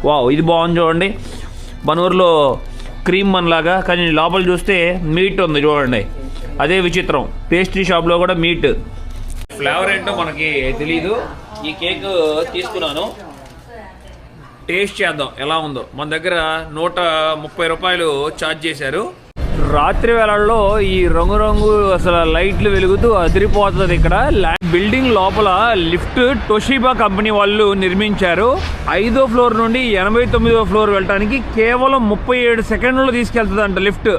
Wow, ఇది బాగుంది చూడండి. మన ఊర్లో క్రీమ్ బన్ లాగా, కానీ లోపల చూస్తే మీట్ ఉంది చూడండి. అదే విచిత్రం, పేస్ట్రీ షాప్లో కూడా మీట్. ఫ్లేవర్ ఏంటో మనకి తెలీదు. ఈ కేక్ తీసుకున్నాను, టేస్ట్ చేద్దాం ఎలా ఉందో. మన దగ్గర 130 రూపాయలు ఛార్జ్ చేశారు. రాత్రి వేళల్లో ఈ రంగురంగు అసలు లైట్లు వెలుగుతూ అదిరిపోతుంది. ఇక్కడ బిల్డింగ్ లోపల లిఫ్ట్ టొషిబా కంపెనీ వాళ్ళు నిర్మించారు. 5వ ఫ్లోర్ నుండి 89వ ఫ్లోర్ వెళ్ళడానికి కేవలం 37 సెకండ్లు తీసుకెళ్తుందంట లిఫ్ట్.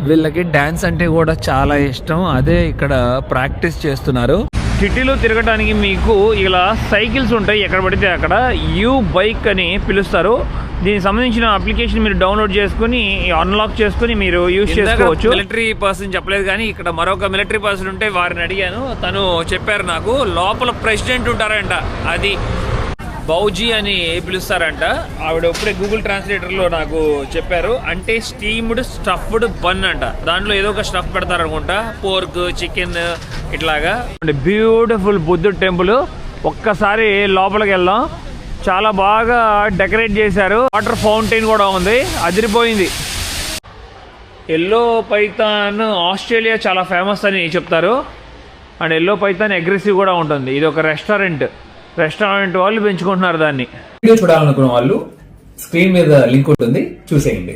వీళ్ళకి డాన్స్ అంటే కూడా చాలా ఇష్టం, అదే ఇక్కడ ప్రాక్టీస్ చేస్తున్నారు. సిటీలో తిరగడానికి మీకు ఇలా సైకిల్స్ ఉంటాయి, ఎక్కడ పడితే అక్కడ. యూ బైక్ అని పిలుస్తారు. దీనికి సంబంధించిన అప్లికేషన్ మీరు డౌన్లోడ్ చేసుకుని అన్లాక్ చేసుకుని మీరు యూజ్ చేసుకోవచ్చు. మిలిటరీ పర్సన్ చెప్పలేదు, కానీ ఇక్కడ మరొక మిలిటరీ పర్సన్ ఉంటే వారిని అడిగాను, తను చెప్పారు నాకు లోపల ప్రెసిడెంట్ ఉంటారంట, అది బౌజీ అని పిలుస్తారంట. ఆవిడ ఇప్పుడే గూగుల్ ట్రాన్స్లేటర్లో నాకు చెప్పారు. అంటే స్టీమ్డ్ స్టఫ్డ్ బన్ అంట, దాంట్లో ఏదో ఒక స్టఫ్ పెడతారు అనుకుంటా, పోర్క్, చికెన్ ఇట్లాగా. బ్యూటిఫుల్ బుద్ధుడు టెంపుల్. ఒక్కసారి లోపలికి వెళ్దాం, చాలా బాగా డెకరేట్ చేశారు. వాటర్ ఫౌంటైన్ కూడా ఉంది, అదిరిపోయింది. ఎల్లో పైథాన్ ఆస్ట్రేలియా చాలా ఫేమస్ అని చెప్తారు. అండ్ ఎల్లో పైథాన్ అగ్రెసివ్ కూడా ఉంటుంది. ఇది ఒక రెస్టారెంట్ వాళ్ళు పెంచుకుంటున్నారు దాన్ని. వీడియో చూడాలనుకున్న వాళ్ళు స్క్రీన్ మీద లింక్ ఉంటుంది, చూసేయండి.